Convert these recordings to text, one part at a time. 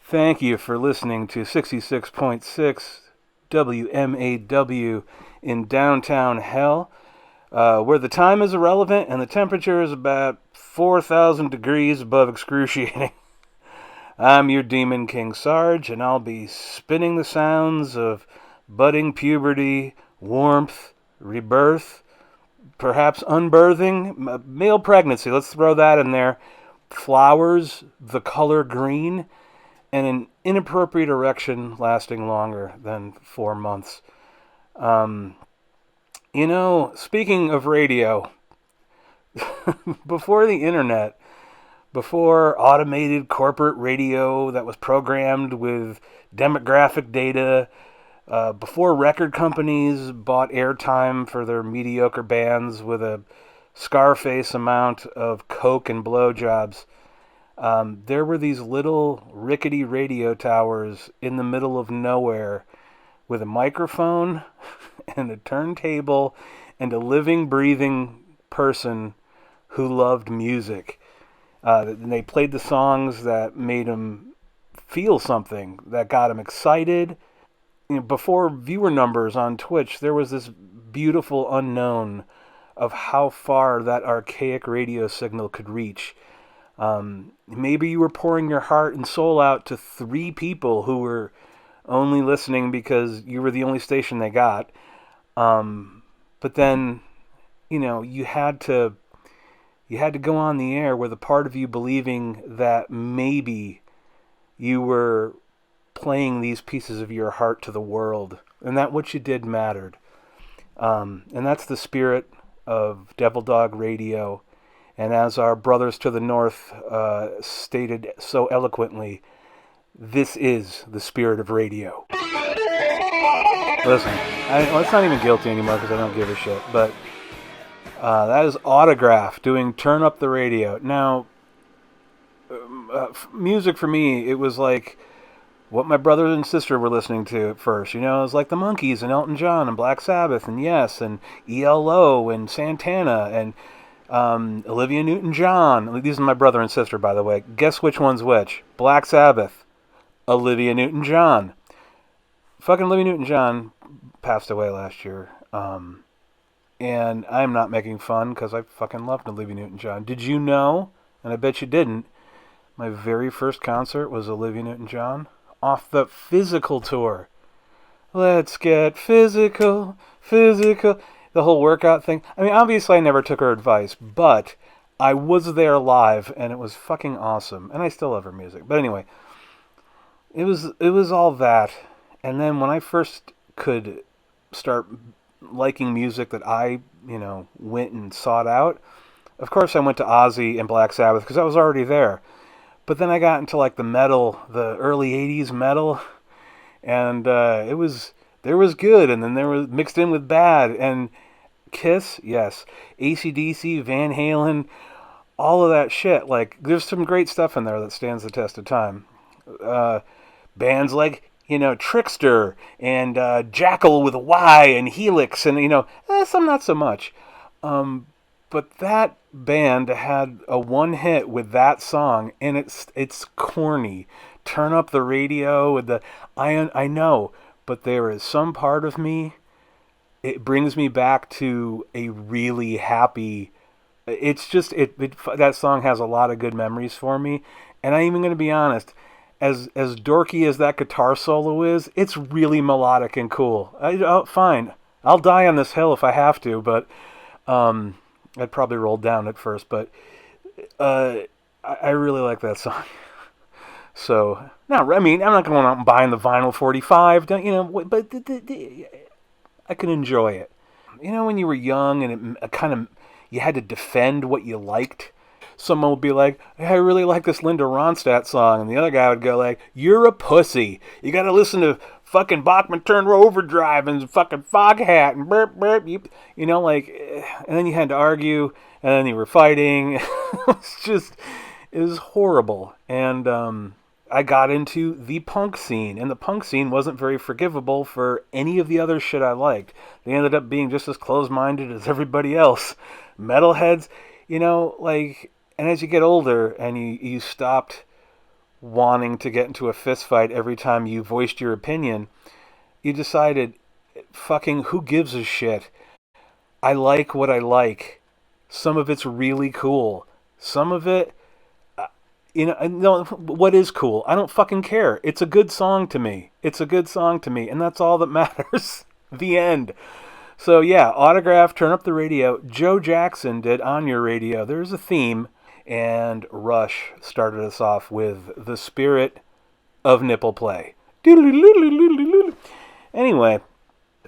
Thank you for listening to 66.6 WMAW in downtown hell, where the time is irrelevant and the temperature is about 4,000 degrees above excruciating. I'm your Demon King Sarge, and I'll be spinning the sounds of budding puberty, warmth, rebirth, perhaps unbirthing, male pregnancy, let's throw that in there, flowers, the color green, and an inappropriate erection lasting longer than 4 months. Speaking of radio, before the internet, before automated corporate radio that was programmed with demographic data, before record companies bought airtime for their mediocre bands with a Scarface amount of coke and blowjobs, there were these little rickety radio towers in the middle of nowhere with a microphone and a turntable and a living, breathing person who loved music. And they played the songs that made them feel something, that got them excited. Before viewer numbers on Twitch, there was this beautiful unknown of how far that archaic radio signal could reach. Maybe you were pouring your heart and soul out to 3 people who were only listening because you were the only station they got. But then, you had to go on the air with a part of you believing that maybe you were playing these pieces of your heart to the world, and that what you did mattered. And that's the spirit of Devil Dog Radio. And as our brothers to the north stated so eloquently, this is the spirit of radio. Listen, it's not even guilty anymore because I don't give a shit, but that is Autograph doing Turn Up the Radio. Now, music for me, it was like what my brother and sister were listening to at first. It was like the Monkees and Elton John and Black Sabbath and Yes and ELO and Santana and Olivia Newton-John. These are my brother and sister, by the way. Guess which one's which? Black Sabbath, Olivia Newton-John. Fucking Olivia Newton-John passed away last year. And I'm not making fun because I fucking loved Olivia Newton-John. Did you know, and I bet you didn't, my very first concert was Olivia Newton-John off the Physical tour. Let's get physical, physical. The whole workout thing. I mean, obviously I never took her advice, but I was there live and it was fucking awesome. And I still love her music. But anyway, it was all that. And then when I first could start liking music that I, went and sought out, of course I went to Ozzy and Black Sabbath because I was already there. But then I got into like the metal, the early 80s metal, and there was good, and then there was mixed in with bad, and Kiss, yes, AC/DC, Van Halen, all of that shit. Like, there's some great stuff in there that stands the test of time. Bands like, Trickster, and Jackal with a Y, and Helix, and, some not so much. But that band had a one hit with that song, and it's corny. Turn Up the Radio with the, I know, but there is some part of me, it brings me back to a really happy, it's just, that song has a lot of good memories for me. And I'm even going to be honest, as dorky as that guitar solo is, it's really melodic and cool. Fine, I'll die on this hill if I have to, but I'd probably roll down at first, but I really like that song. So, now, I mean, I'm not going out and buying the vinyl 45, but I can enjoy it. When you were young and it kind of, you had to defend what you liked. Someone would be like, hey, I really like this Linda Ronstadt song. And the other guy would go like, you're a pussy. You got to listen to fucking Bachman Turner Overdrive and fucking Foghat and burp, burp. And then you had to argue, and then you were fighting. It was horrible. And I got into the punk scene, and the punk scene wasn't very forgivable for any of the other shit I liked. They ended up being just as closed-minded as everybody else. Metalheads, and as you get older and you stopped wanting to get into a fist fight every time you voiced your opinion, you decided, fucking who gives a shit? I like what I like. Some of it's really cool. Some of it, no, what is cool? I don't fucking care. It's a good song to me. It's a good song to me, and that's all that matters. The end. So yeah, Autograph, Turn Up the Radio. Joe Jackson did On Your Radio. There's a theme, and Rush started us off with The Spirit of Nipple Play. Anyway,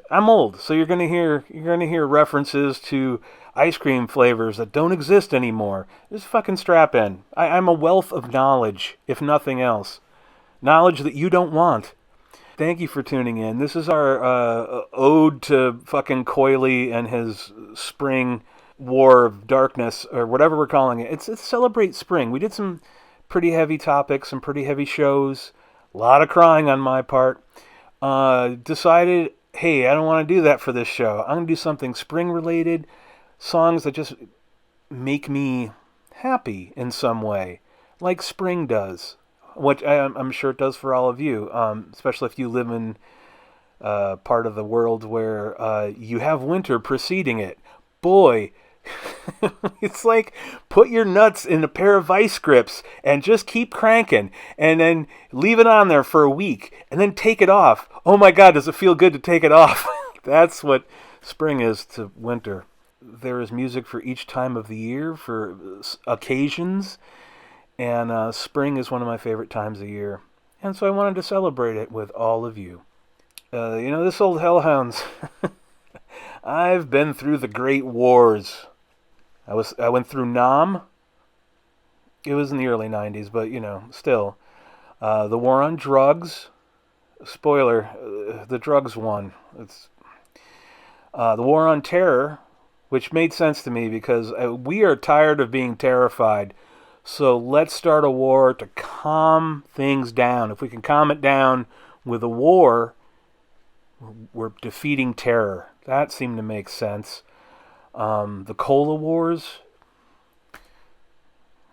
I'm old, so you're gonna hear references to ice cream flavors that don't exist anymore. Just fucking strap in. I'm a wealth of knowledge, if nothing else. Knowledge that you don't want. Thank you for tuning in. This is our ode to fucking Coily and his spring war of darkness, or whatever we're calling it. It's Celebrate Spring. We did some pretty heavy topics, some pretty heavy shows. A lot of crying on my part. Decided, hey, I don't want to do that for this show. I'm going to do something spring-related, songs that just make me happy in some way, like spring does, which I'm sure it does for all of you, especially if you live in part of the world where you have winter preceding it. Boy, it's like put your nuts in a pair of vice grips and just keep cranking and then leave it on there for a week and then take it off. Oh my God, does it feel good to take it off? That's what spring is to winter. There is music for each time of the year, for occasions, and spring is one of my favorite times of year. And so I wanted to celebrate it with all of you. This old hellhounds, I've been through the great wars. I went through Nam. It was in the early 90s, but, still. The war on drugs. Spoiler, the drugs won. It's the war on terror, which made sense to me because we are tired of being terrified. So let's start a war to calm things down. If we can calm it down with a war, we're defeating terror. That seemed to make sense. The Cola Wars.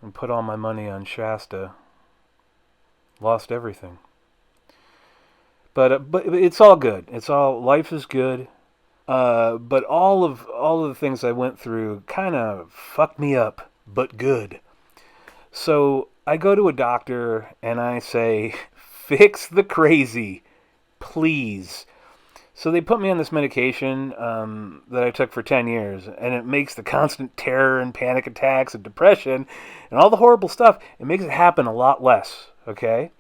And put all my money on Shasta. Lost everything. But it's all good. Life is good. But all of the things I went through kind of fucked me up, but good. So I go to a doctor and I say, fix the crazy, please. So they put me on this medication that I took for 10 years, and it makes the constant terror and panic attacks and depression and all the horrible stuff, it makes it happen a lot less, okay?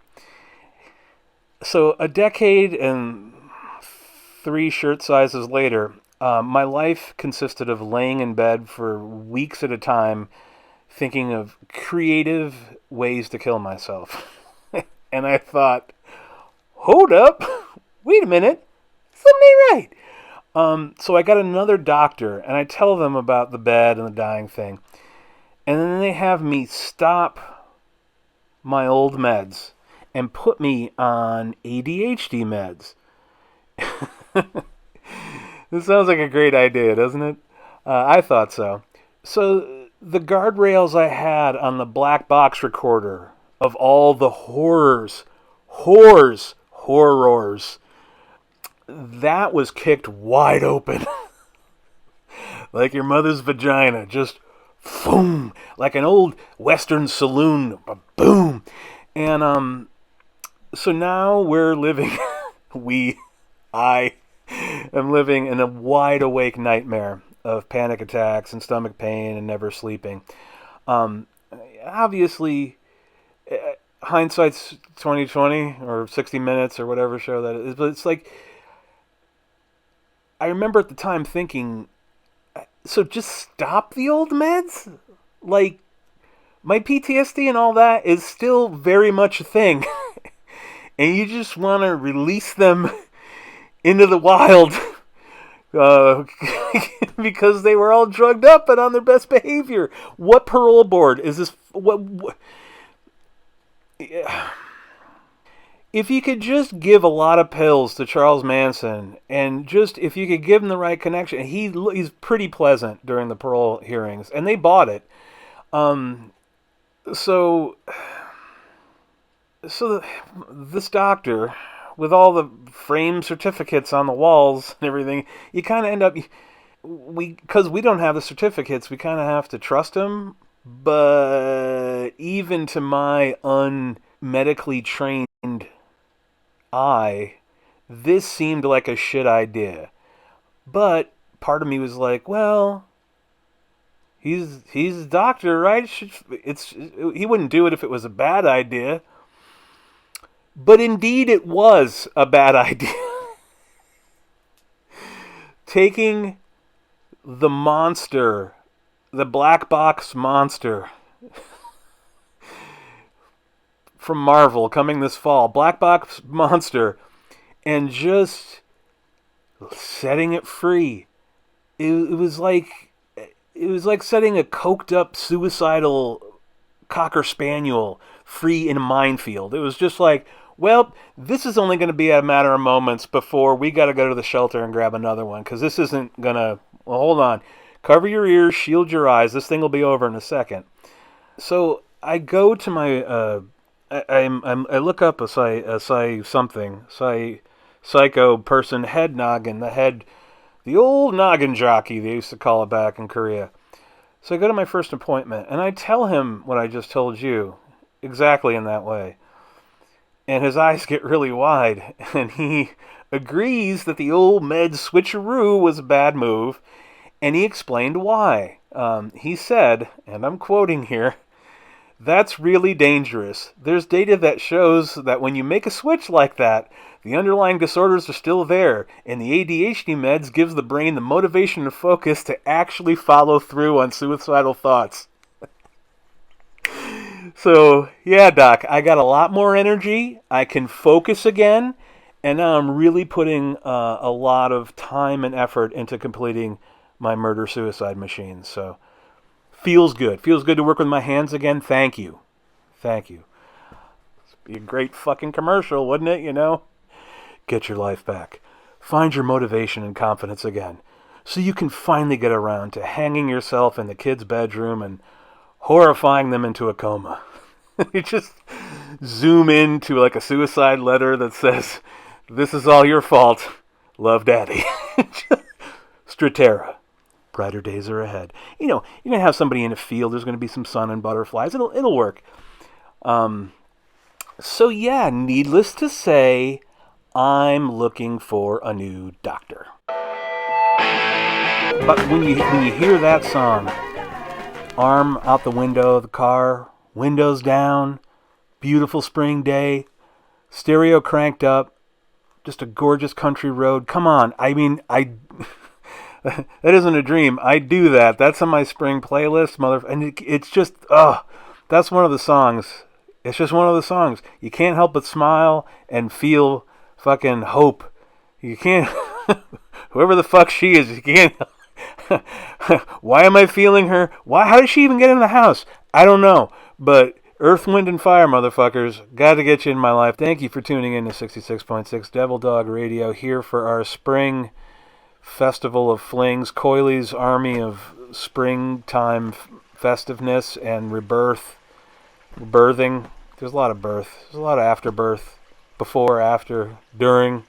So a decade and 3 shirt sizes later, my life consisted of laying in bed for weeks at a time thinking of creative ways to kill myself. And I thought, hold up, wait a minute, something ain't right. So I got another doctor, and I tell them about the bed and the dying thing. And then they have me stop my old meds and put me on ADHD meds. This sounds like a great idea, doesn't it? I thought so. So the guardrails I had on the black box recorder of all the horrors, that was kicked wide open. Like your mother's vagina, just boom, like an old Western saloon, boom. And so now we're living, I am living in a wide awake nightmare of panic attacks and stomach pain and never sleeping. Obviously, hindsight's 2020 or 60 Minutes or whatever show that is, but it's like, I remember at the time thinking, so just stop the old meds? Like, my PTSD and all that is still very much a thing. And you just want to release them into the wild because they were all drugged up and on their best behavior. What parole board is this? What? If you could just give a lot of pills to Charles Manson, and just if you could give him the right connection, he's pretty pleasant during the parole hearings, and they bought it. So So this doctor, with all the framed certificates on the walls and everything, you kind of end up, because we don't have the certificates, we kind of have to trust him. But even to my unmedically trained eye, this seemed like a shit idea. But part of me was like, well, he's a doctor, right? He wouldn't do it if it was a bad idea. But indeed, it was a bad idea. Taking the monster, the black box monster from Marvel coming this fall, black box monster, and just setting it free. It was like setting a coked up suicidal cocker spaniel free in a minefield. It was just like, well, this is only going to be a matter of moments before we got to go to the shelter and grab another one, because this isn't going to... Well, hold on. Cover your ears, shield your eyes. This thing will be over in a second. So I go to my... I look up a psycho person, head noggin, the old noggin jockey, they used to call it back in Korea. So I go to my first appointment, and I tell him what I just told you, exactly in that way. And his eyes get really wide, and he agrees that the old med switcheroo was a bad move, and he explained why. He said, and I'm quoting here, "That's really dangerous. There's data that shows that when you make a switch like that, the underlying disorders are still there, and the ADHD meds gives the brain the motivation and focus to actually follow through on suicidal thoughts." So, yeah, Doc, I got a lot more energy. I can focus again, and now I'm really putting a lot of time and effort into completing my murder-suicide machine. So, feels good. Feels good to work with my hands again. Thank you. Thank you. It'd be a great fucking commercial, wouldn't it, you know? Get your life back. Find your motivation and confidence again, so you can finally get around to hanging yourself in the kid's bedroom and horrifying them into a coma. You just zoom into like a suicide letter that says, "This is all your fault. Love, Daddy." Stratera. Brighter days are ahead. You know, you're going to have somebody in a field. There's going to be some sun and butterflies. It'll work. So yeah, needless to say, I'm looking for a new doctor. But when you hear that song, arm out the window of the car, windows down, beautiful spring day, stereo cranked up, just a gorgeous country road. Come on, I mean, that isn't a dream. I do that. That's on my spring playlist, and it's just, that's one of the songs. It's just one of the songs. You can't help but smile and feel fucking hope. You can't, whoever the fuck she is, you can't. Why am I feeling her? How did she even get in the house? I don't know. But Earth, Wind, and Fire, motherfuckers, got to get you in my life. Thank you for tuning in to 66.6 Devil Dog Radio, here for our spring festival of flings, Coyley's army of springtime festiveness and birthing. There's a lot of birth. There's a lot of afterbirth, before, after, during.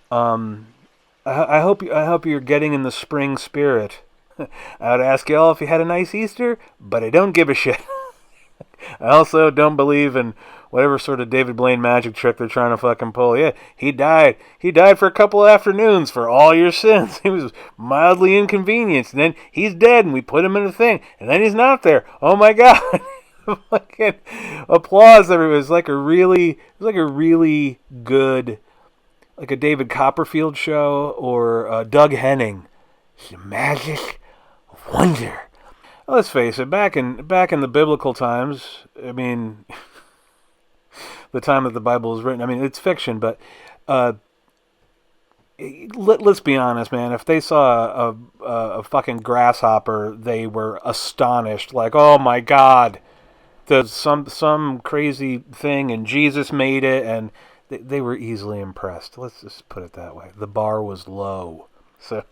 I hope you're getting in the spring spirit. I would ask y'all if you had a nice Easter, but I don't give a shit. I also don't believe in whatever sort of David Blaine magic trick they're trying to fucking pull. Yeah, he died. He died for a couple of afternoons for all your sins. He was mildly inconvenienced, and then he's dead, and we put him in a thing, and then he's not there. Oh my God! Fucking applause everyone. It's like a really good, like a David Copperfield show or Doug Henning. It's the magic of wonder. Well, let's face it, back in the biblical times, I mean, the time that the Bible was written, I mean, it's fiction, but let's be honest, man. If they saw a fucking grasshopper, they were astonished, like, oh my God, there's some crazy thing, and Jesus made it, and they were easily impressed. Let's just put it that way. The bar was low. So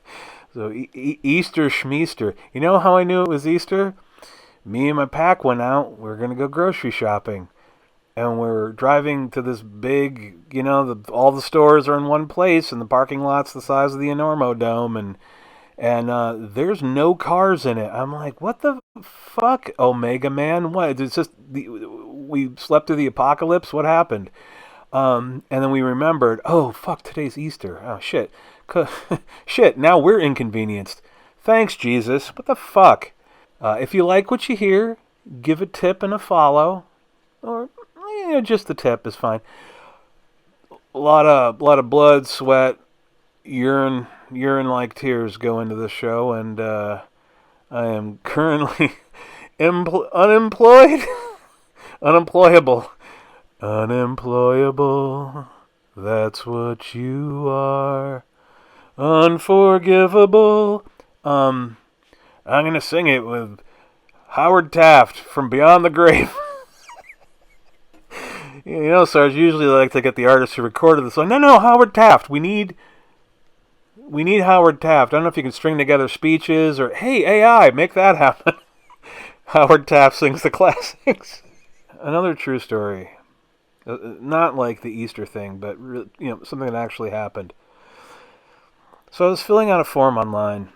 Easter Schmeaster. You know how I knew it was Easter? Me and my pack went out. We were going to go grocery shopping. and we're driving to this big, all the stores are in one place, and the parking lot's the size of the Enormo Dome, and there's no cars in it. I'm like, what the fuck, Omega Man? What? It's just we slept through the apocalypse. What happened? And then we remembered, oh fuck, today's Easter. Oh shit, shit. Now we're inconvenienced. Thanks, Jesus. What the fuck? If you like what you hear, give a tip and a follow, or just the tip is fine. A lot of blood, sweat, urine like tears go into the show, and I am currently unemployed, unemployable, unemployable. That's what you are. Unforgivable. I'm gonna sing it with Howard Taft from Beyond the Grave. Sarge, usually like to get the artist who recorded the song. No, Howard Taft. We need Howard Taft. I don't know if you can string together speeches or, hey, AI, make that happen. Howard Taft sings the classics. Another true story. Not like the Easter thing, but something that actually happened. So I was filling out a form online.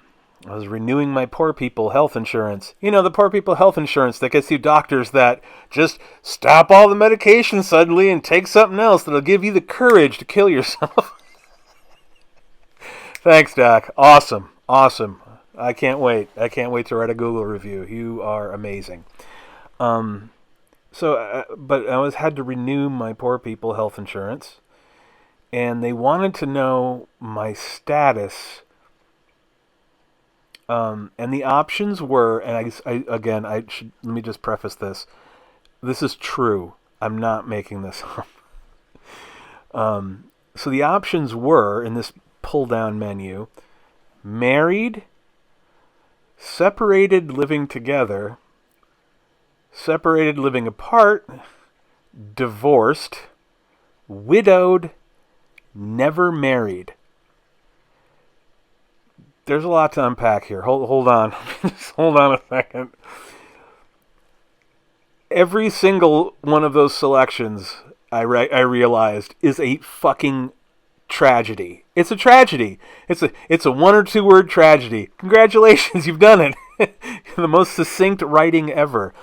I was renewing my poor people health insurance. The poor people health insurance that gets you doctors that just stop all the medication suddenly and take something else that'll give you the courage to kill yourself. Thanks, Doc. Awesome. I can't wait. To write a Google review. You are amazing. But I had to renew my poor people health insurance, and they wanted to know my status. And the options were, and let me just preface this. This is true. I'm not making this up. So the options were, in this pull-down menu, married, separated living together, separated living apart, divorced, widowed, never married. There's a lot to unpack here. Hold on. Just hold on a second. Every single one of those selections, I realized, is a fucking tragedy. It's a tragedy. It's a one or two word tragedy. Congratulations, you've done it. The most succinct writing ever.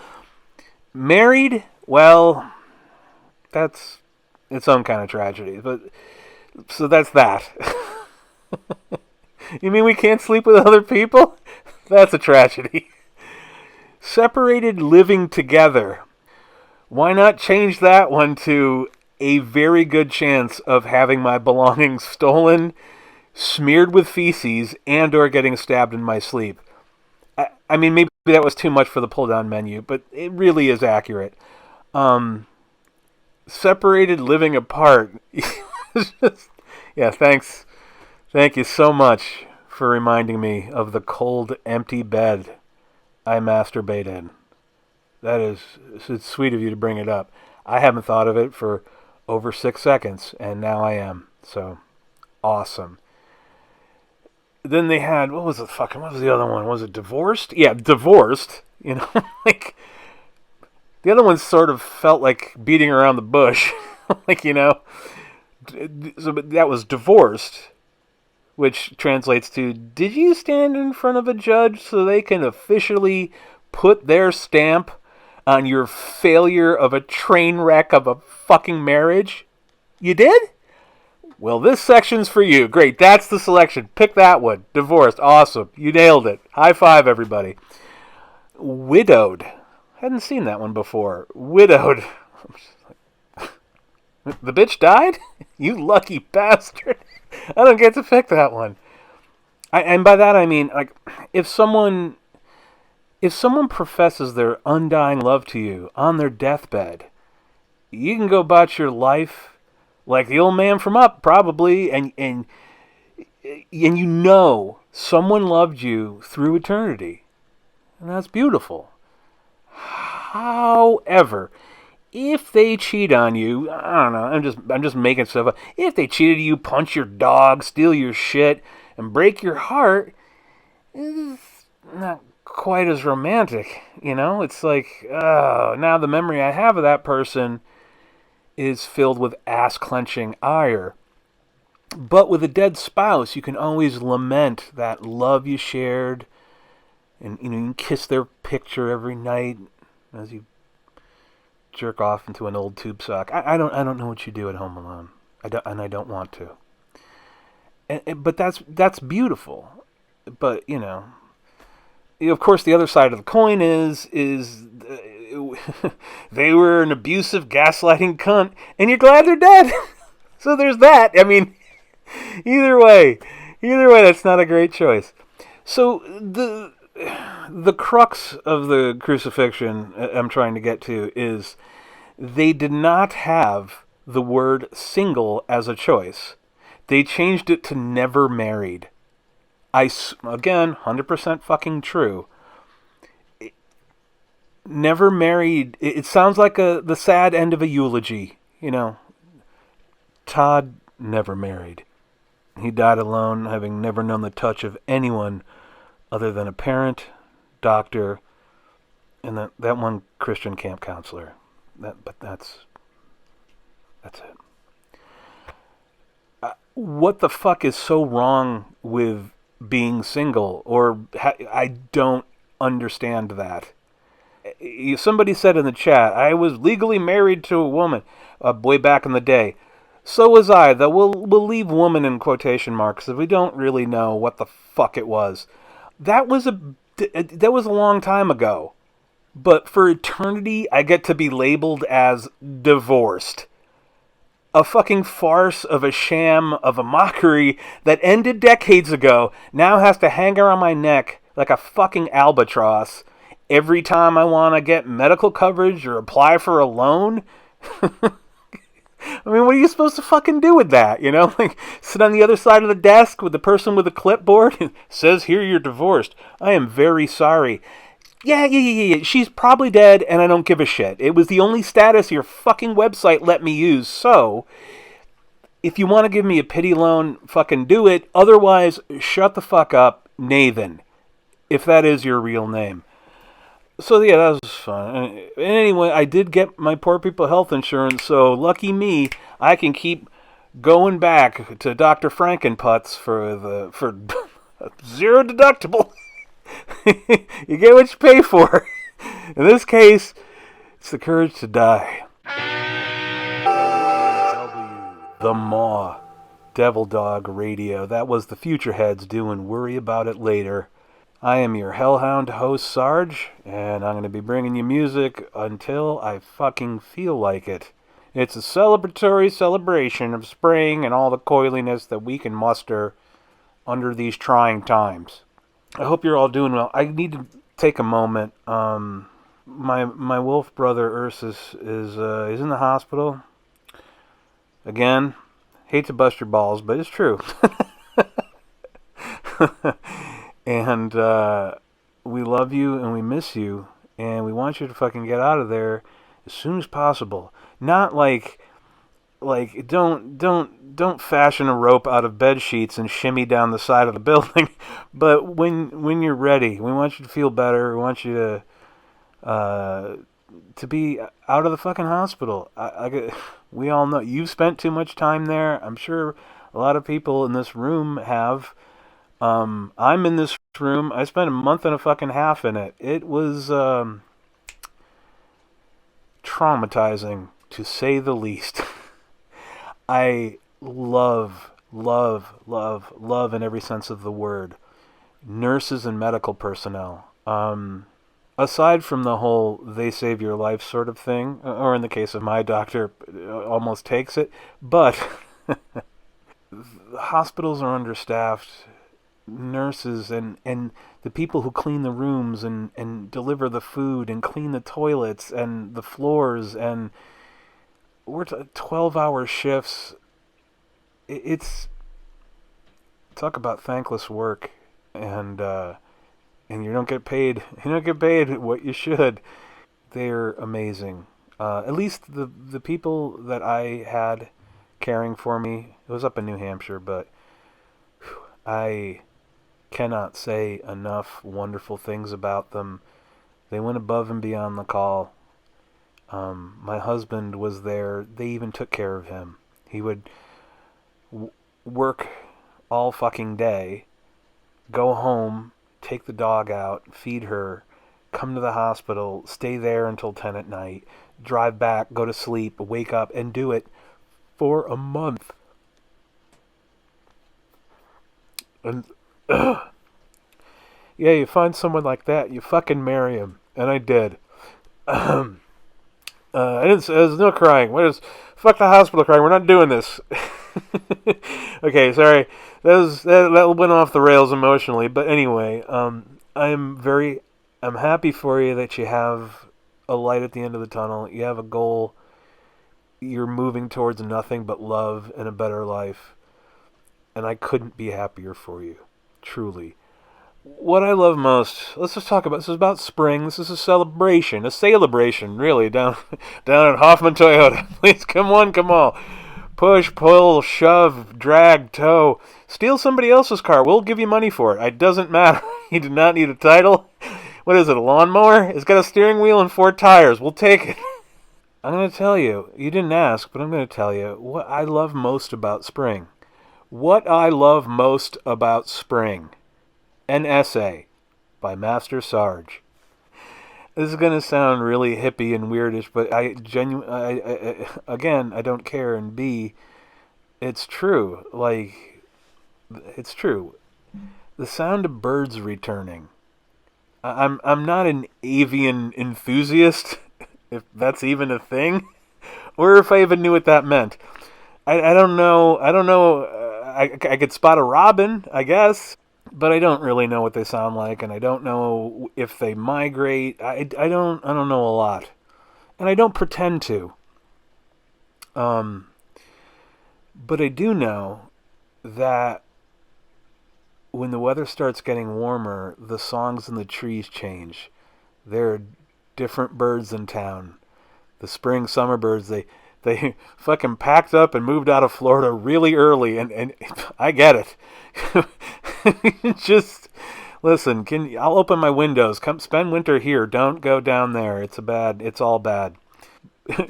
Married, well, that's its own kind of tragedy. But so that's that. You mean we can't sleep with other people? That's a tragedy. Separated living together. Why not change that one to a very good chance of having my belongings stolen, smeared with feces, and or getting stabbed in my sleep? I mean, maybe that was too much for the pull-down menu, but it really is accurate. Separated living apart. Yeah, thanks. Thank you so much for reminding me of the cold, empty bed I masturbate in. It's sweet of you to bring it up. I haven't thought of it for over 6 seconds, and now I am. So, awesome. Then they had, what was the other one? Was it divorced? Yeah, divorced. Like, the other one sort of felt like beating around the bush. So, but that was divorced, which translates to, did you stand in front of a judge so they can officially put their stamp on your failure of a train wreck of a fucking marriage? You did? Well, this section's for you. Great, that's the selection. Pick that one. Divorced. Awesome. You nailed it. High five, everybody. Widowed. Hadn't seen that one before. Widowed. The bitch died? You lucky bastard. I don't get to pick that one. And by that I mean, like, if someone professes their undying love to you on their deathbed, you can go about your life like the old man from Up, probably, and someone loved you through eternity, and that's beautiful. However, if they cheat on you, I don't know, I'm just making stuff up. If they cheated you, punch your dog, steal your shit, and break your heart, it's not quite as romantic, It's like, oh, now the memory I have of that person is filled with ass-clenching ire. But with a dead spouse, you can always lament that love you shared, and you can kiss their picture every night as you jerk off into an old tube sock. I don't know what you do at home alone. I don't want to. But that's beautiful. But of course, the other side of the coin is they were an abusive, gaslighting cunt, and you're glad they're dead. So there's that. I mean, either way, that's not a great choice. So the crux of the crucifixion I'm trying to get to is they did not have the word single as a choice. They changed it to never married. Again, 100% fucking true. Never married. It sounds like the sad end of a eulogy. Todd never married. He died alone, having never known the touch of anyone other than a parent, doctor, and that one Christian camp counselor. But that's it. What the fuck is so wrong with being single? Or I don't understand that. Somebody said in the chat, I was legally married to a woman way back in the day. So was I, though we'll leave woman in quotation marks because we don't really know what the fuck it was. That was a long time ago. But for eternity, I get to be labeled as divorced. A fucking farce of a sham of a mockery that ended decades ago now has to hang around my neck like a fucking albatross every time I want to get medical coverage or apply for a loan. I mean, what are you supposed to fucking do with that? Like, sit on the other side of the desk with the person with the clipboard and says, here, you're divorced. I am very sorry. Yeah. She's probably dead, and I don't give a shit. It was the only status your fucking website let me use. So, if you want to give me a pity loan, fucking do it. Otherwise, shut the fuck up, Nathan. If that is your real name. So, yeah, that was fun. And anyway, I did get my poor people health insurance, so lucky me, I can keep going back to Dr. Frankenputz for zero deductible. You get what you pay for. In this case, it's the courage to die. The Maw, Devil Dog Radio. That was the Futureheads doing Worry About It Later. I am your Hellhound host, Sarge, and I'm going to be bringing you music until I fucking feel like it. It's a celebratory celebration of spring and all the coiliness that we can muster under these trying times. I hope you're all doing well. I need to take a moment. My wolf brother Ursus is in the hospital. Again, hate to bust your balls, but it's true. And we love you and we miss you, and we want you to fucking get out of there as soon as possible. Not like don't fashion a rope out of bed sheets and shimmy down the side of the building. But when you're ready, we want you to feel better. We want you to be out of the fucking hospital. We all know you've spent too much time there. I'm sure a lot of people in this room have. I'm in this room. I spent a month and a fucking half in it. It was traumatizing, to say the least. I love in every sense of the word nurses and medical personnel. Aside from the whole they save your life sort of thing, or in the case of my doctor, almost takes it, but hospitals are understaffed. Nurses and the people who clean the rooms and deliver the food and clean the toilets and the floors, and we're 12-hour shifts. It's talk about thankless work, and you don't get paid. You don't get paid what you should. They're amazing. At least the people that I had caring for me. It was up in New Hampshire, but I cannot say enough wonderful things about them. They went above and beyond the call. My husband was there. They even took care of him. He would work all fucking day, go home, take the dog out, feed her, come to the hospital, stay there until 10 at night, drive back, go to sleep, wake up, and do it for a month. And yeah, you find someone like that, you fucking marry him. And I did. I didn't. There's no crying. What is? Fuck the hospital crying. We're not doing this. Okay, sorry. That went off the rails emotionally. But anyway, I'm happy for you that you have a light at the end of the tunnel. You have a goal. You're moving towards nothing but love and a better life. And I couldn't be happier for you, truly. What I love most, let's just talk about, this is about spring. This is a celebration, really, down at Hoffman Toyota. Please, come on, come on. Push, pull, shove, drag, tow. Steal somebody else's car. We'll give you money for it. It doesn't matter. You do not need a title. What is it, a lawnmower? It's got a steering wheel and 4 tires. We'll take it. I'm going to tell you, you didn't ask, but I'm going to tell you what I love most about spring. What I love most about spring. An essay by Master Sarge. This is gonna sound really hippie and weirdish, but again, I don't care, and B, it's true. Like, it's true. The sound of birds returning. I'm not an avian enthusiast, if that's even a thing, or if I even knew what that meant. I don't know. I could spot a robin, I guess. But I don't really know what they sound like, and I don't know if they migrate. I don't know a lot, and I don't pretend to. But I do know that when the weather starts getting warmer, the songs in the trees change. There are different birds in town. The spring, summer birds, they fucking packed up and moved out of Florida really early, and I get it. Just listen. I'll open my windows. Come spend winter here. Don't go down there. It's all bad.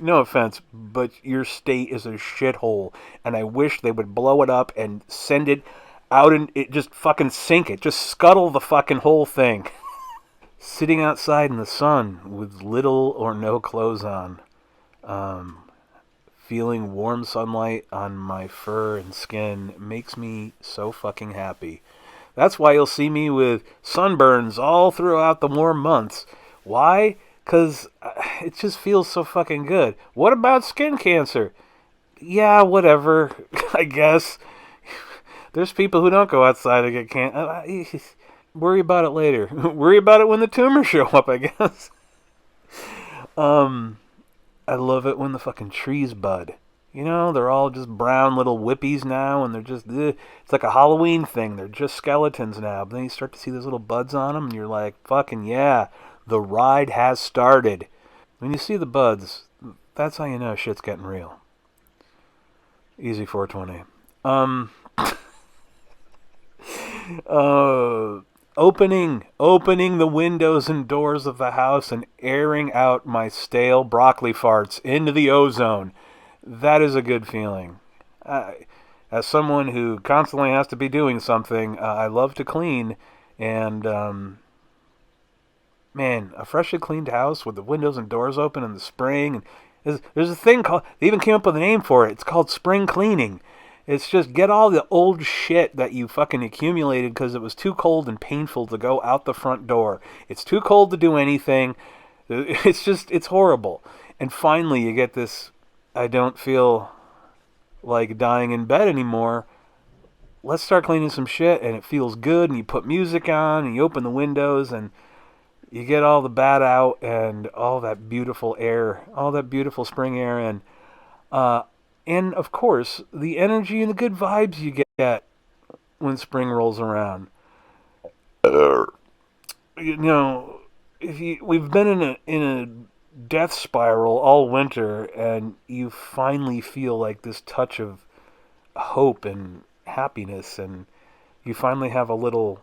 No offense, but your state is a shithole, and I wish they would blow it up and send it out and it just fucking sink it. Just scuttle the fucking whole thing. Sitting outside in the sun with little or no clothes on, feeling warm sunlight on my fur and skin makes me so fucking happy. That's why you'll see me with sunburns all throughout the warm months. Why? Because it just feels so fucking good. What about skin cancer? Yeah, whatever, I guess. There's people who don't go outside and get cancer. Worry about it later. Worry about it when the tumors show up, I guess. I love it when the fucking trees bud. You know, they're all just brown little whippies now, and they're just, it's like a Halloween thing. They're just skeletons now. But then you start to see those little buds on them, and you're like, fucking yeah, the ride has started. When you see the buds, that's how you know shit's getting real. Easy 420. Opening the windows and doors of the house and airing out my stale broccoli farts into the ozone. That is a good feeling. As someone who constantly has to be doing something, I love to clean, and man, a freshly cleaned house with the windows and doors open in the spring. And there's a thing called, they even came up with a name for it. It's called spring cleaning. It's just get all the old shit that you fucking accumulated because it was too cold and painful to go out the front door. It's too cold to do anything. It's horrible. And finally you get this, I don't feel like dying in bed anymore. Let's start cleaning some shit, and it feels good, and you put music on, and you open the windows, and you get all the bad out, and all that beautiful air, all that beautiful spring air, and of course, the energy and the good vibes you get when spring rolls around. You know, we've been in a death spiral all winter, and you finally feel like this touch of hope and happiness, and you finally have a little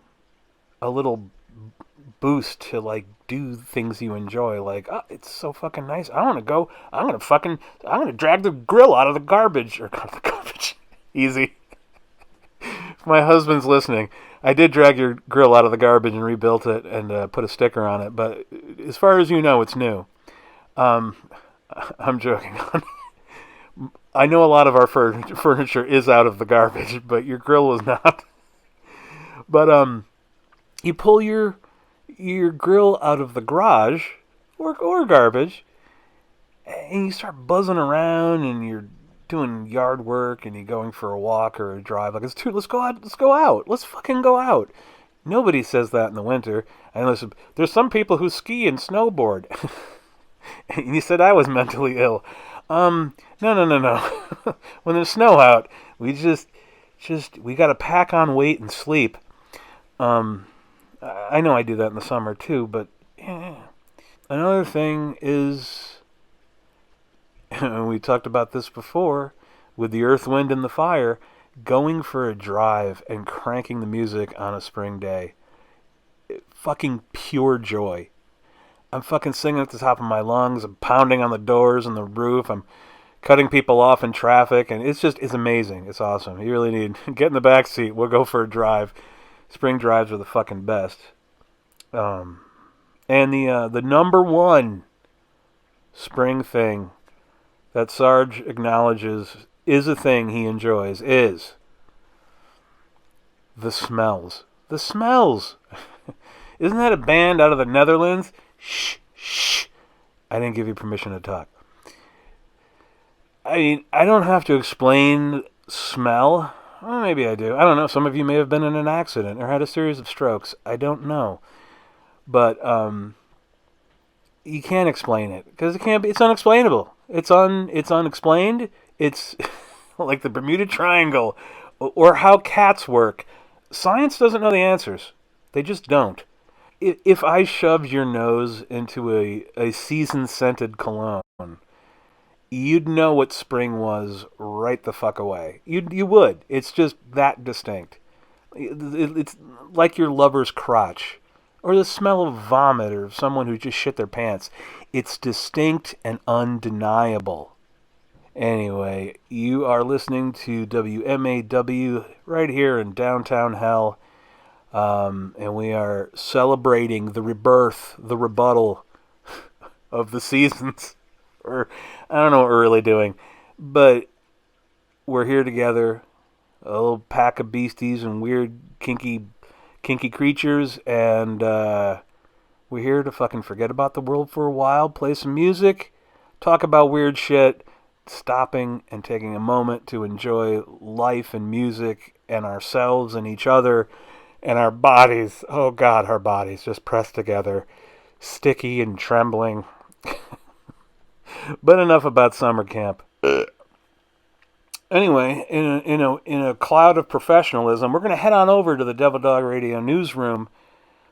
boost to like do things you enjoy. Like, oh, it's so fucking nice. I want to go. I'm gonna drag the grill out of the garbage or out of the garbage. Easy. If my husband's listening, I did drag your grill out of the garbage and rebuilt it and put a sticker on it. But as far as you know, it's new. I'm joking. I know a lot of our furniture is out of the garbage, but your grill was not. But you pull your grill out of the garage or garbage, and you start buzzing around, and you're doing yard work, and you're going for a walk or a drive. Like, let's go out. Let's fucking go out. Nobody says that in the winter. And listen, there's some people who ski and snowboard. And you said I was mentally ill. No. When there's snow out, we we gotta pack on weight and sleep. I know I do that in the summer too, but yeah. Another thing is, and we talked about this before, with the earth, wind, and the fire, going for a drive and cranking the music on a spring day. Fucking pure joy. I'm fucking singing at the top of my lungs. I'm pounding on the doors and the roof. I'm cutting people off in traffic, and it's amazing. It's awesome. You really need get in the back seat. We'll go for a drive. Spring drives are the fucking best. And the number one spring thing that Sarge acknowledges is a thing he enjoys is the smells. The smells. Isn't that a band out of the Netherlands? Shh. I didn't give you permission to talk. I mean, I don't have to explain smell. Well, maybe I do. I don't know. Some of you may have been in an accident or had a series of strokes. I don't know. But you can't explain it because it can't be. It's unexplainable. It's unexplained. It's like the Bermuda Triangle or how cats work. Science doesn't know the answers. They just don't. If I shoved your nose into a season-scented cologne, you'd know what spring was right the fuck away. You would. It's just that distinct. It's like your lover's crotch or the smell of vomit or someone who just shit their pants. It's distinct and undeniable. Anyway, you are listening to WMAW right here in downtown hell. And we are celebrating the rebirth, the rebuttal of the seasons. Or, I don't know what we're really doing. But we're here together, a little pack of beasties and weird, kinky creatures. And we're here to fucking forget about the world for a while, play some music, talk about weird shit, stopping and taking a moment to enjoy life and music and ourselves and each other. And our bodies, oh God, our bodies just pressed together, sticky and trembling. But enough about summer camp. Anyway, in a cloud of professionalism, we're going to head on over to the Devil Dog Radio newsroom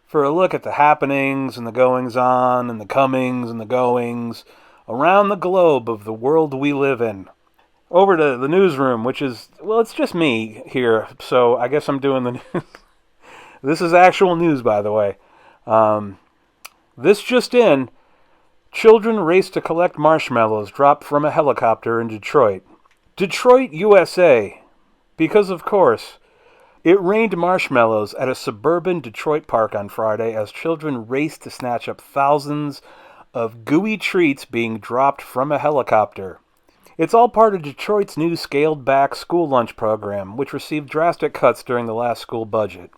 for a look at the happenings and the goings-on and the comings and the goings around the globe of the world we live in. Over to the newsroom, which is, well, it's just me here, so I guess I'm doing the news. This is actual news, by the way. This just in. Children race to collect marshmallows dropped from a helicopter in Detroit. Detroit, USA. Because, of course, it rained marshmallows at a suburban Detroit park on Friday as children raced to snatch up thousands of gooey treats being dropped from a helicopter. It's all part of Detroit's new scaled-back school lunch program, which received drastic cuts during the last school budget.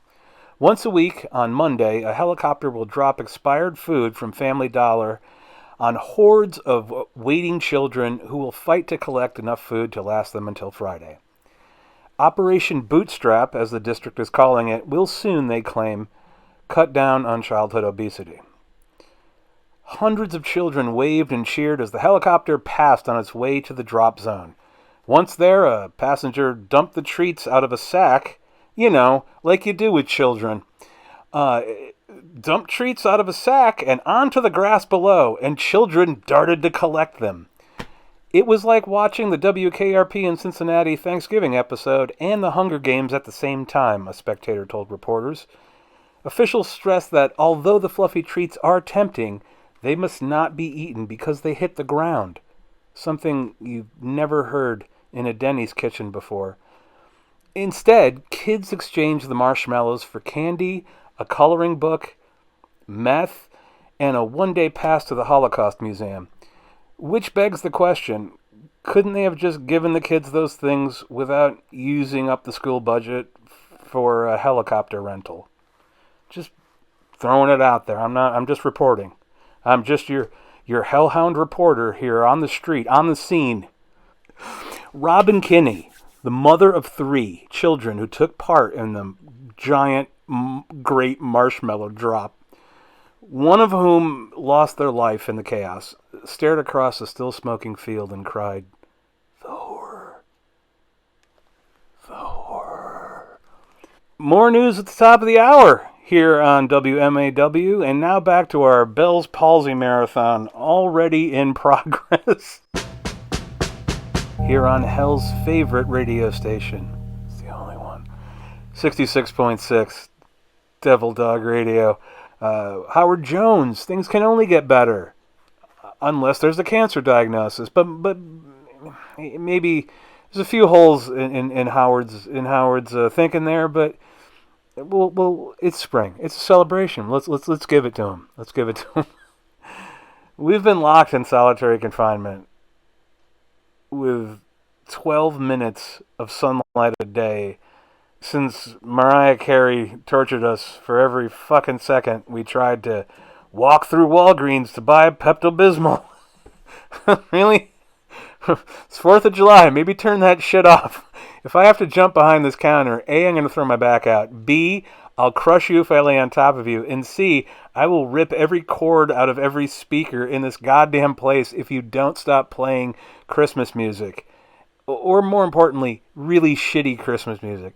Once a week, on Monday, a helicopter will drop expired food from Family Dollar on hordes of waiting children who will fight to collect enough food to last them until Friday. Operation Bootstrap, as the district is calling it, will soon, they claim, cut down on childhood obesity. Hundreds of children waved and cheered as the helicopter passed on its way to the drop zone. Once there, a passenger dumped the treats out of a sack, like you do with children. Dumped treats out of a sack and onto the grass below, and children darted to collect them. It was like watching the WKRP in Cincinnati Thanksgiving episode and the Hunger Games at the same time, a spectator told reporters. Officials stress that although the fluffy treats are tempting, they must not be eaten because they hit the ground. Something you've never heard in a Denny's kitchen before. Instead, kids exchange the marshmallows for candy, a coloring book, meth, and a one-day pass to the Holocaust Museum. Which begs the question, couldn't they have just given the kids those things without using up the school budget for a helicopter rental? Just throwing it out there. I'm just reporting. I'm just your hellhound reporter here on the street, on the scene. Robin Kinney, the mother of 3 children who took part in the giant, great marshmallow drop, one of whom lost their life in the chaos, stared across a still smoking field and cried, "The horror. The horror." More news at the top of the hour here on WMAW, and now back to our Bell's Palsy Marathon, already in progress. Here on Hell's favorite radio station. It's the only one. 66.6 Devil Dog Radio. Howard Jones, things can only get better. Unless there's a cancer diagnosis. But maybe there's a few holes in Howard's thinking there, but well, it's spring. It's a celebration. Let's give it to him. Let's give it to him. We've been locked in solitary confinement with 12 minutes of sunlight a day since Mariah Carey tortured us for every fucking second we tried to walk through Walgreens to buy Pepto-Bismol. Really? It's 4th of July. Maybe turn that shit off. If I have to jump behind this counter, A, I'm going to throw my back out. B, I'll crush you if I lay on top of you. And C, I will rip every cord out of every speaker in this goddamn place if you don't stop playing Christmas music. Or more importantly, really shitty Christmas music.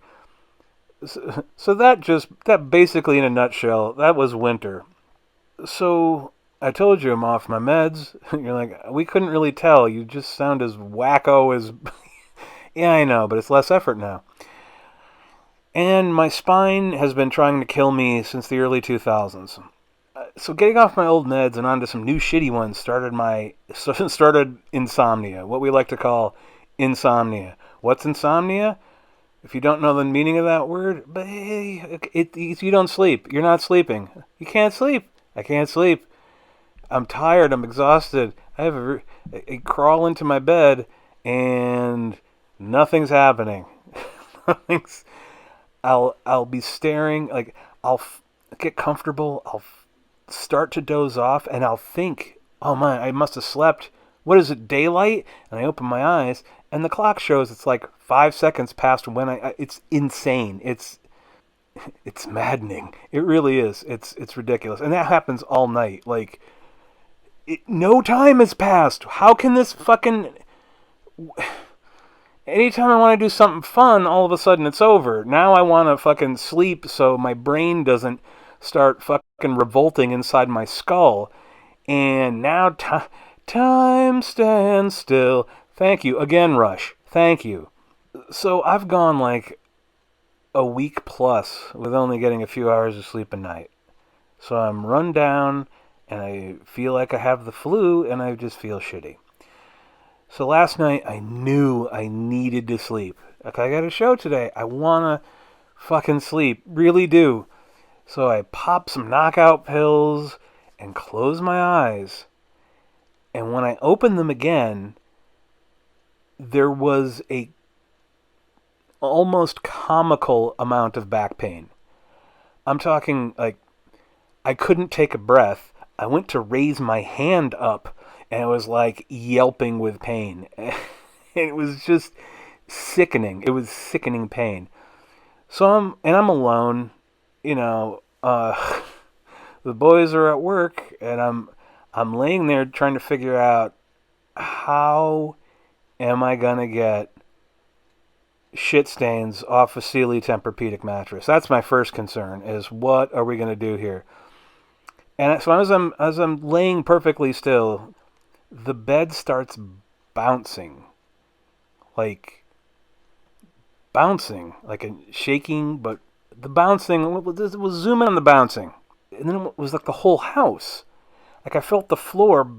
So that basically in a nutshell, that was winter. So I told you I'm off my meds. You're like, we couldn't really tell. You just sound as wacko as... Yeah, I know, but it's less effort now. And my spine has been trying to kill me since the early 2000s. So getting off my old meds and onto some new shitty ones started insomnia, what we like to call insomnia. What's insomnia? If you don't know the meaning of that word, but you don't sleep. You're not sleeping. You can't sleep. I can't sleep. I'm tired. I'm exhausted. I crawl into my bed and nothing's happening. I'll be staring. Like I'll get comfortable. I'll start to doze off, and I'll think, "Oh man, I must have slept. What is it? Daylight?" And I open my eyes, and the clock shows it's like 5 seconds past when it's insane. It's maddening. It really is. It's ridiculous. And that happens all night. Like, no time has passed. How can this fucking... Anytime I want to do something fun, all of a sudden it's over. Now I want to fucking sleep so my brain doesn't start fucking revolting inside my skull. And now time stands still. Thank you. Again, Rush. Thank you. So I've gone like a week plus with only getting a few hours of sleep a night. So I'm run down and I feel like I have the flu and I just feel shitty. So last night I knew I needed to sleep. Like, I got a show today. I want to fucking sleep. Really do. So I pop some knockout pills and close my eyes. And when I opened them again, there was a almost comical amount of back pain. I'm talking like I couldn't take a breath. I went to raise my hand up and it was like yelping with pain. It was just sickening. It was sickening pain. So I'm alone, you know, the boys are at work and I'm laying there trying to figure out how am I going to get shit stains off a Sealy Tempur-Pedic mattress. That's my first concern, is what are we going to do here? And so as I'm laying perfectly still, the bed starts bouncing. Like a shaking, but the bouncing, it was zooming on the bouncing. And then it was like the whole house. Like I felt the floor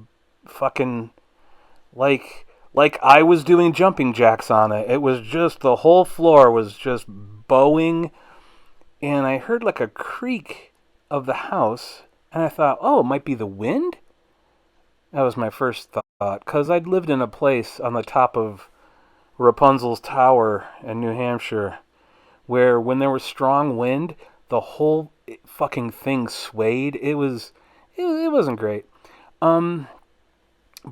fucking like I was doing jumping jacks on it. It was just, the whole floor was just bowing. And I heard like a creak of the house. And I thought, oh, it might be the wind? That was my first thought. Because I'd lived in a place on the top of Rapunzel's Tower in New Hampshire where when there was strong wind, the whole fucking thing swayed. It wasn't great. But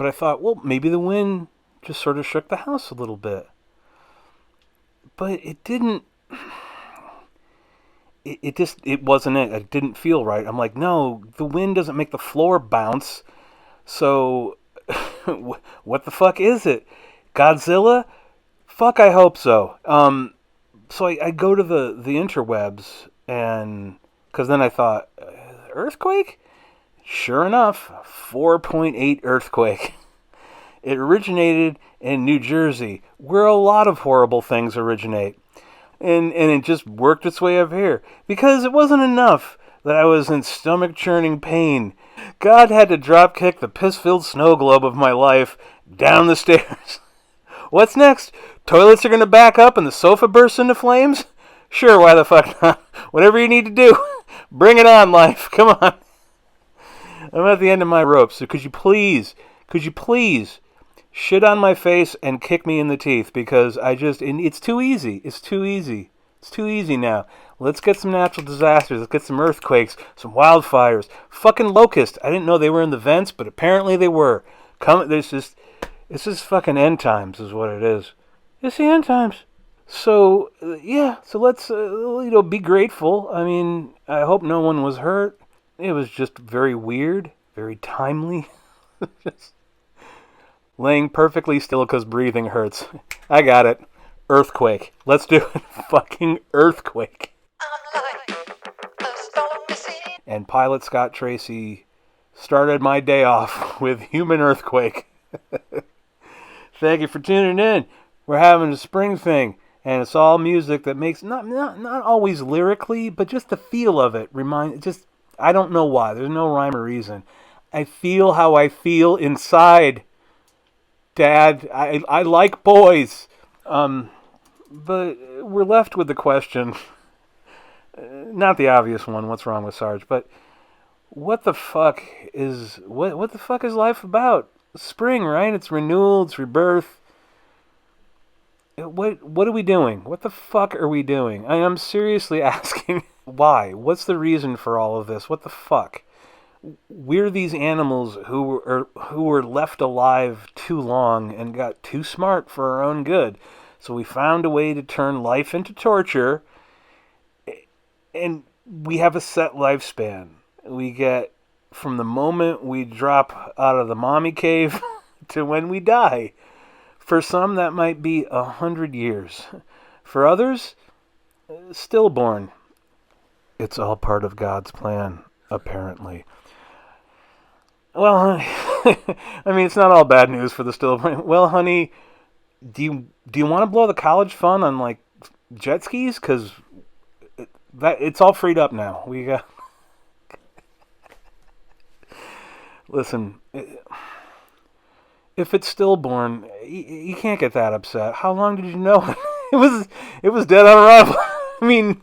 I thought, well, maybe the wind just sort of shook the house a little bit. But it didn't. It wasn't it. It didn't feel right. I'm like, no, the wind doesn't make the floor bounce. So, what the fuck is it? Godzilla? Fuck, I hope so. So I go to the interwebs, and because then I thought, earthquake? Sure enough, 4.8 earthquake. It originated in New Jersey, where a lot of horrible things originate. And it just worked its way up here. Because it wasn't enough that I was in stomach-churning pain. God had to drop-kick the piss-filled snow globe of my life down the stairs. What's next? Toilets are going to back up and the sofa bursts into flames? Sure, why the fuck not? Whatever you need to do. Bring it on, life. Come on. I'm at the end of my rope, so could you please shit on my face and kick me in the teeth, because it's too easy. It's too easy now. Let's get some natural disasters. Let's get some earthquakes, some wildfires. Fucking locusts. I didn't know they were in the vents, but apparently they were. It's just fucking end times is what it is. It's the end times. So, yeah, so let's, be grateful. I mean, I hope no one was hurt. It was just very weird, very timely. Just laying perfectly still because breathing hurts. I got it. Earthquake. Let's do it. Fucking earthquake. And pilot Scott Tracy started my day off with Human Earthquake. Thank you for tuning in. We're having a spring thing, and it's all music that makes not always lyrically, but just the feel of it I don't know why. There's no rhyme or reason. I feel how I feel inside. Dad, I like boys. But we're left with the question, not the obvious one, what's wrong with Sarge, but what the fuck is life about? Spring, right? It's renewal, it's rebirth. What are we doing? What the fuck are we doing? I am seriously asking why. What's the reason for all of this? What the fuck? We're these animals who were left alive too long and got too smart for our own good. So we found a way to turn life into torture, and we have a set lifespan. We get from the moment we drop out of the mommy cave to when we die. For some, that might be 100 years. For others, stillborn. It's all part of God's plan, apparently. Well, honey, I mean, it's not all bad news for the stillborn. Well, honey, do you want to blow the college fund on like jet skis? Because it's all freed up now. We got. Listen, if it's stillborn, you can't get that upset. How long did you know it was dead on arrival? I mean,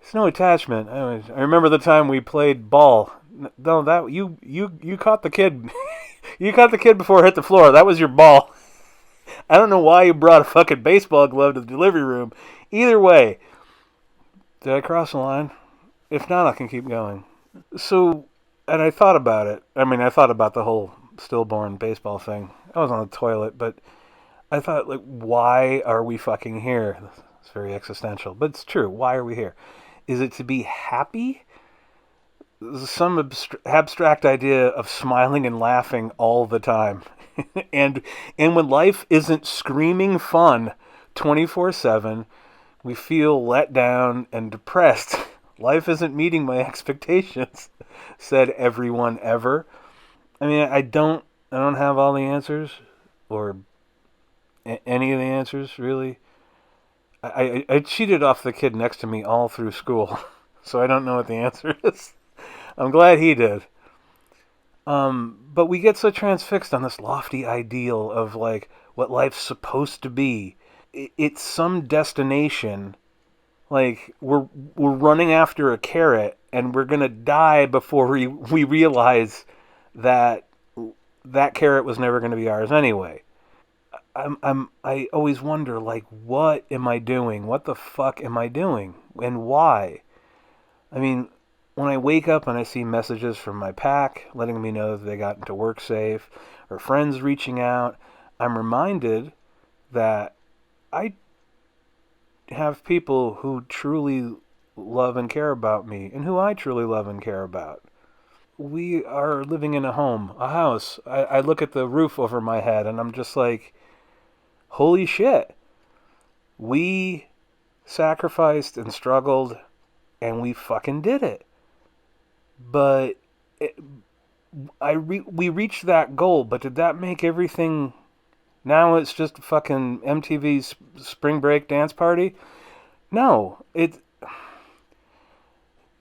it's no attachment. I remember the time we played ball. No, that you caught the kid. You caught the kid before it hit the floor. That was your ball. I don't know why you brought a fucking baseball glove to the delivery room. Either way, did I cross the line? If not, I can keep going. So, and I thought about it. I mean, I thought about the whole stillborn baseball thing. I was on the toilet, but I thought, like, why are we fucking here? It's very existential, but it's true. Why are we here? Is it to be happy? Some abstract idea of smiling and laughing all the time. and when life isn't screaming fun 24/7, we feel let down and depressed. Life isn't meeting my expectations, said everyone ever. I mean, I don't have all the answers, or any of the answers, really. I cheated off the kid next to me all through school, so I don't know what the answer is. I'm glad he did. But we get so transfixed on this lofty ideal of like what life's supposed to be. It's some destination. Like we're running after a carrot, and we're gonna die before we realize that that carrot was never gonna be ours anyway. I always wonder like what am I doing? What the fuck am I doing? And why? I mean, when I wake up and I see messages from my pack letting me know that they got into work safe, or friends reaching out, I'm reminded that I have people who truly love and care about me, and who I truly love and care about. We are living in a home, a house. I look at the roof over my head and I'm just like, holy shit. We sacrificed and struggled and we fucking did it. But it, we reached that goal, but did that make everything? Now it's just fucking MTV's spring break dance party? No,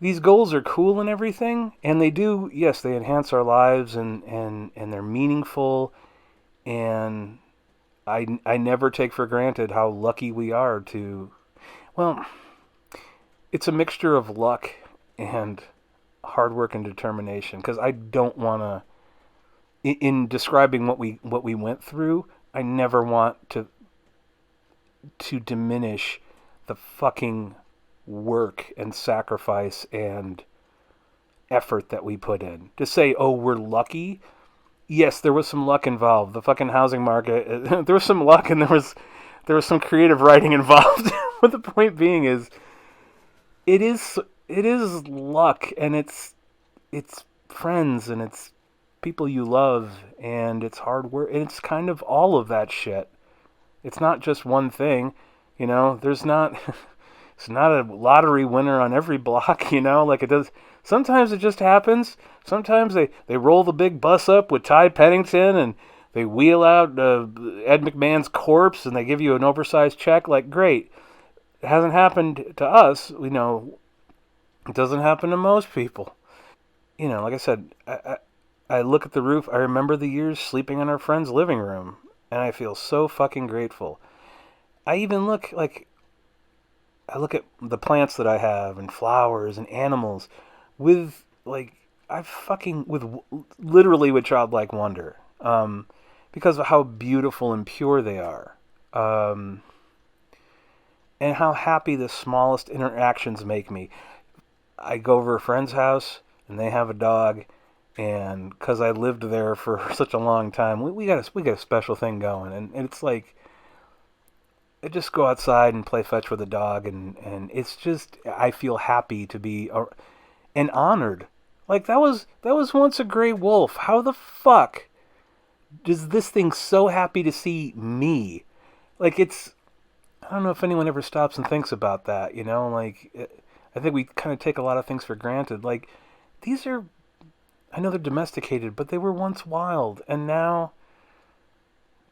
these goals are cool and everything, and they do, yes, they enhance our lives, and they're meaningful, and I never take for granted how lucky we are to, well, it's a mixture of luck and hard work and determination, because I don't want to, in describing what we went through, I never want to diminish the fucking work and sacrifice and effort that we put in. To say, oh, we're lucky. Yes, there was some luck involved. The fucking housing market, there was some luck, and there was some creative writing involved. But the point being is, it is luck, and it's friends, and it's people you love, and it's hard work, and it's kind of all of that shit. It's not just one thing, there's not it's not a lottery winner on every block, like it does. Sometimes it just happens. Sometimes they roll the big bus up with Ty Pennington and they wheel out Ed McMahon's corpse and they give you an oversized check. Like, great. It hasn't happened to us. It doesn't happen to most people. Like I said, I look at the roof. I remember the years sleeping in our friend's living room, and I feel so fucking grateful. I even look at the plants that I have and flowers and animals with like I fucking with literally with childlike wonder, because of how beautiful and pure they are, and how happy the smallest interactions make me. I go over a friend's house and they have a dog, and because I lived there for such a long time, we got a special thing going, and it's like I just go outside and play fetch with the dog, and it's just I feel happy to be and honored. Like that was once a gray wolf. How the fuck does this thing so happy to see me? Like I don't know if anyone ever stops and thinks about that. Like I think we kind of take a lot of things for granted. Like these are, I know they're domesticated, but they were once wild, and now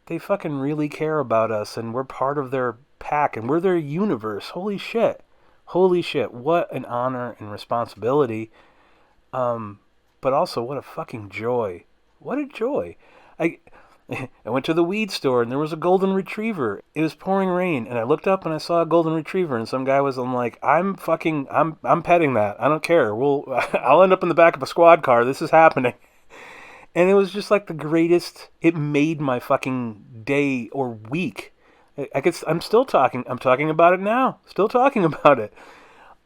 they fucking really care about us, and we're part of their pack, and we're their universe. Holy shit. Holy shit. What an honor and responsibility. But also, what a fucking joy. What a joy. I I went to the weed store, and there was a golden retriever. It was pouring rain, and I looked up, and I saw a golden retriever, and some guy I'm like, I'm petting that. I don't care. I'll end up in the back of a squad car. This is happening. And it was just like the greatest. It made my fucking day or week. I'm still talking. I'm talking about it now. Still talking about it.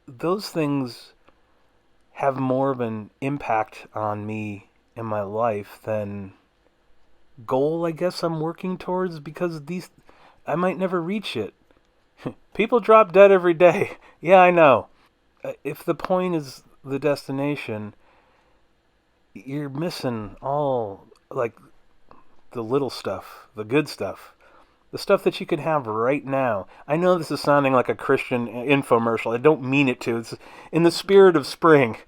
Those things have more of an impact on me in my life than goal I guess I'm working towards, because I might never reach it. People drop dead every day. Yeah, I know. If the point is the destination, you're missing all, like, the little stuff, the good stuff, the stuff that you can have right now. I know this is sounding like a Christian infomercial. I don't mean it to. It's in the spirit of spring,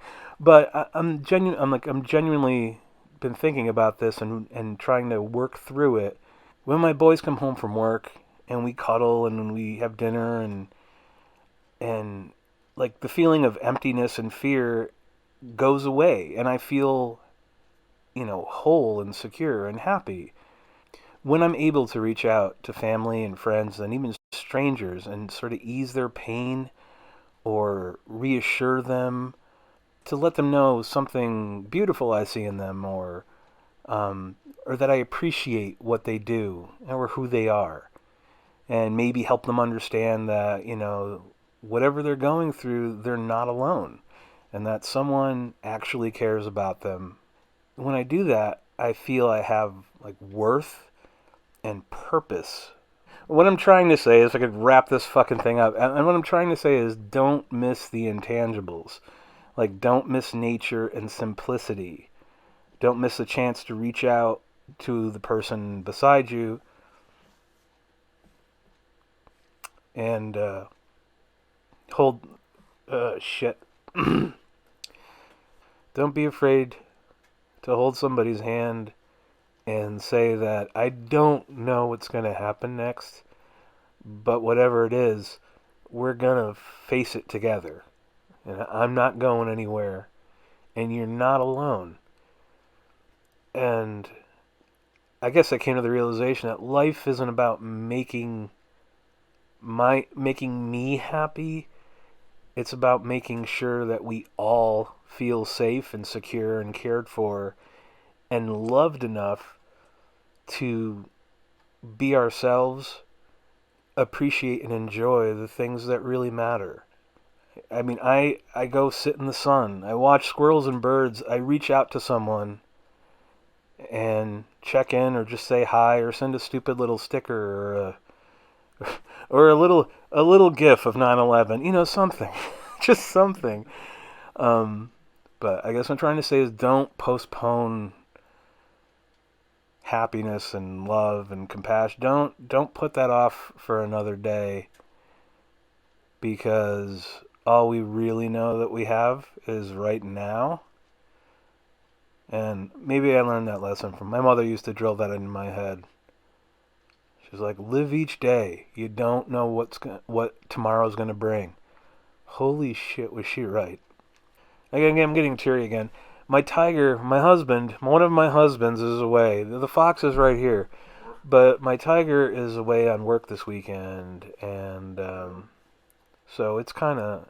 but I'm genuinely been thinking about this and trying to work through it. When my boys come home from work and we cuddle and we have dinner, and like the feeling of emptiness and fear goes away, and I feel, whole and secure and happy when I'm able to reach out to family and friends and even strangers and sort of ease their pain or reassure them, to let them know something beautiful I see in them, or that I appreciate what they do or who they are, and maybe help them understand that, whatever they're going through, they're not alone, and that someone actually cares about them. When I do that, I feel I have like worth and purpose. What I'm trying to say is, if I could wrap this fucking thing up, and what I'm trying to say is, don't miss the intangibles. Like, don't miss nature and simplicity. Don't miss a chance to reach out to the person beside you and hold shit. Don't be afraid to hold somebody's hand and say that I don't know what's going to happen next, but whatever it is, we're going to face it together. And I'm not going anywhere, and you're not alone. And I guess I came to the realization that life isn't about making me happy. It's about making sure that we all feel safe and secure and cared for and loved enough to be ourselves, appreciate and enjoy the things that really matter. I mean, I go sit in the sun. I watch squirrels and birds. I reach out to someone and check in or just say hi or send a stupid little sticker or a little gif of 9/11. Something. Just something. But I guess what I'm trying to say is, don't postpone happiness and love and compassion. Don't put that off for another day, because all we really know that we have is right now. And maybe I learned that lesson from my mother. Used to drill that in my head. She's like, live each day. You don't know what tomorrow's going to bring. Holy shit, was she right. Again, I'm getting teary again. My tiger, my husband, one of my husbands is away. The fox is right here. But my tiger is away on work this weekend, and so it's kind of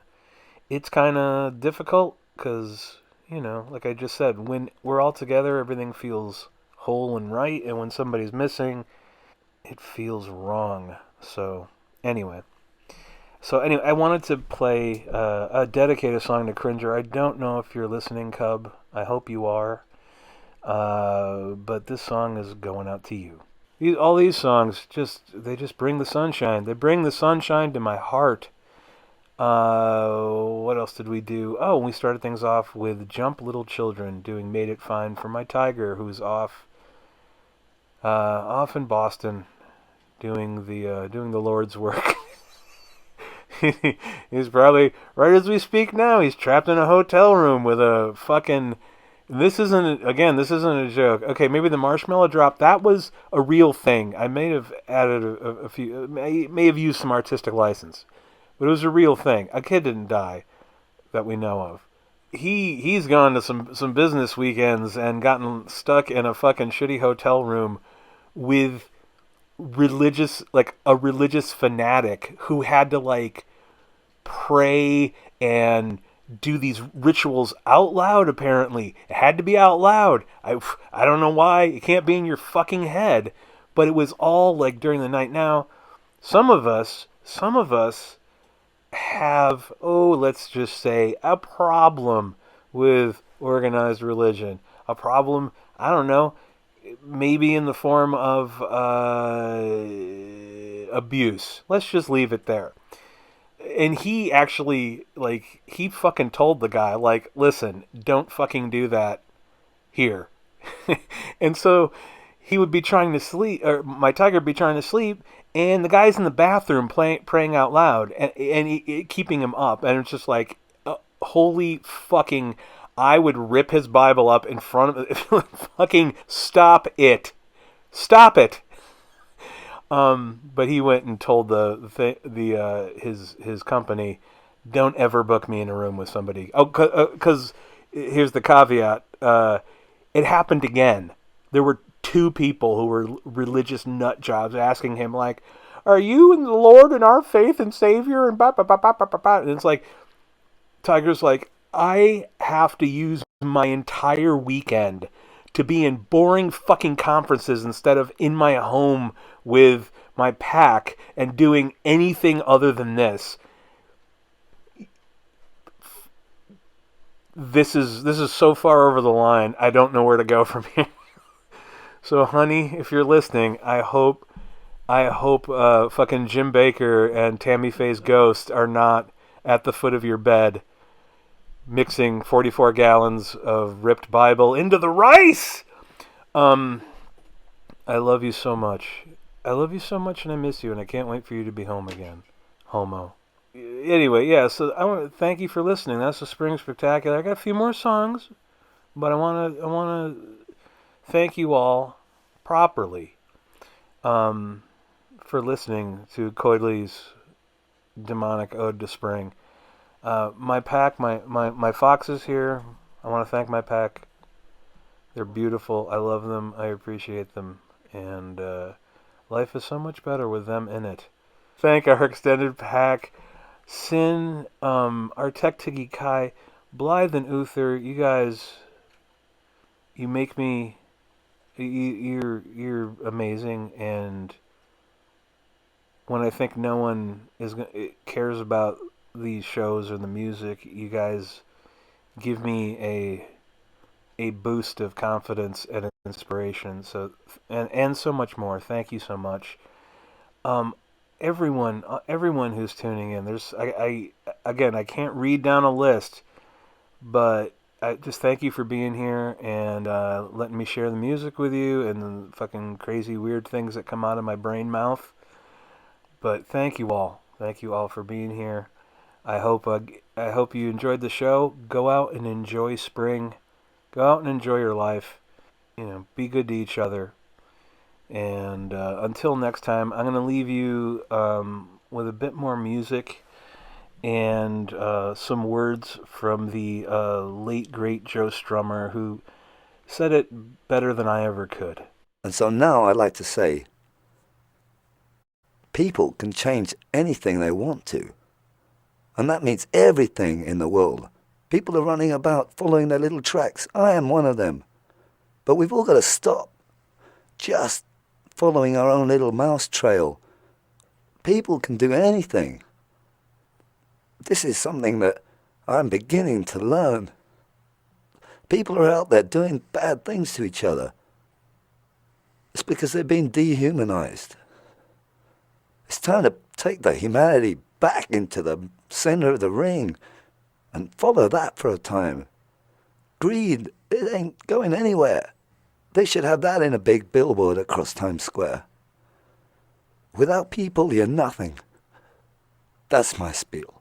difficult, because, like I just said, when we're all together, everything feels whole and right, and when somebody's missing, it feels wrong. So anyway, I wanted to play dedicate a song to Cringer. I don't know if you're listening, Cub. I hope you are. But this song is going out to you. All these songs they just bring the sunshine. They bring the sunshine to my heart. What else did we do? Oh, we started things off with Jump Little Children doing "Made It Fine" for my tiger, who's off in Boston doing the Lord's work. He's probably, right as we speak now, he's trapped in a hotel room with a fucking... This isn't a joke. Okay, maybe the marshmallow drop, that was a real thing. I may have added a few, may have used some artistic license. But it was a real thing. A kid didn't die that we know of. He's gone to some business weekends and gotten stuck in a fucking shitty hotel room with a religious fanatic who had to like pray and do these rituals out loud. Apparently it had to be out loud. I don't know why. It can't be in your fucking head, but it was all like during the night. Now some of us have, let's just say, a problem with organized religion. A problem, I don't know, maybe in the form of abuse. Let's just leave it there. And he actually, he fucking told the guy, listen, don't fucking do that here. And so he would be trying to sleep, or my tiger would be trying to sleep, and the guy's in the bathroom praying out loud, and keeping him up. And it's just like, holy fucking, I would rip his Bible up in front of it. Fucking stop it. Stop it. But he went and told his company, don't ever book me in a room with somebody. Oh, because here's the caveat. It happened again. There were two people who were religious nut jobs asking him like, "Are you in the Lord and our faith and Savior?" And ba ba ba ba ba ba. And it's like Tiger's like, I have to use my entire weekend to be in boring fucking conferences instead of in my home with my pack and doing anything other than this. This is so far over the line. I don't know where to go from here. So, honey, if you're listening, I hope fucking Jim Baker and Tammy Faye's ghost are not at the foot of your bed mixing 44 gallons of ripped Bible into the rice. I love you so much. I love you so much, and I miss you, and I can't wait for you to be home again. Homo. Anyway, yeah. So I want to thank you for listening. That's the Spring Spectacular. I got a few more songs, but I want to thank you all properly for listening to Coydley's demonic ode to spring. My pack, my foxes here. I want to thank my pack. They're beautiful. I love them. I appreciate them. And life is so much better with them in it. Thank our extended pack. Sin, Artek Tiki Kai, Blythe and Uther. You guys, you make me. You're amazing. And when I think no one cares about these shows or the music, you guys give me a boost of confidence and inspiration. So and so much more. Thank you so much. Everyone who's tuning in. I again, I can't read down a list, but I just thank you for being here and letting me share the music with you and the fucking crazy weird things that come out of my brain mouth. But thank you all. Thank you all for being here. I hope you enjoyed the show. Go out and enjoy spring. Go out and enjoy your life. Be good to each other. And until next time, I'm going to leave you with a bit more music and some words from the late, great Joe Strummer, who said it better than I ever could. And so now I'd like to say, people can change anything they want to. And that means everything in the world. People are running about following their little tracks. I am one of them. But we've all got to stop just following our own little mouse trail. People can do anything. This is something that I'm beginning to learn. People are out there doing bad things to each other. It's because they're being dehumanized. It's time to take the humanity back into the center of the ring and follow that for a time. Greed, it ain't going anywhere. They should have that in a big billboard across Times Square. Without people, you're nothing. That's my spiel.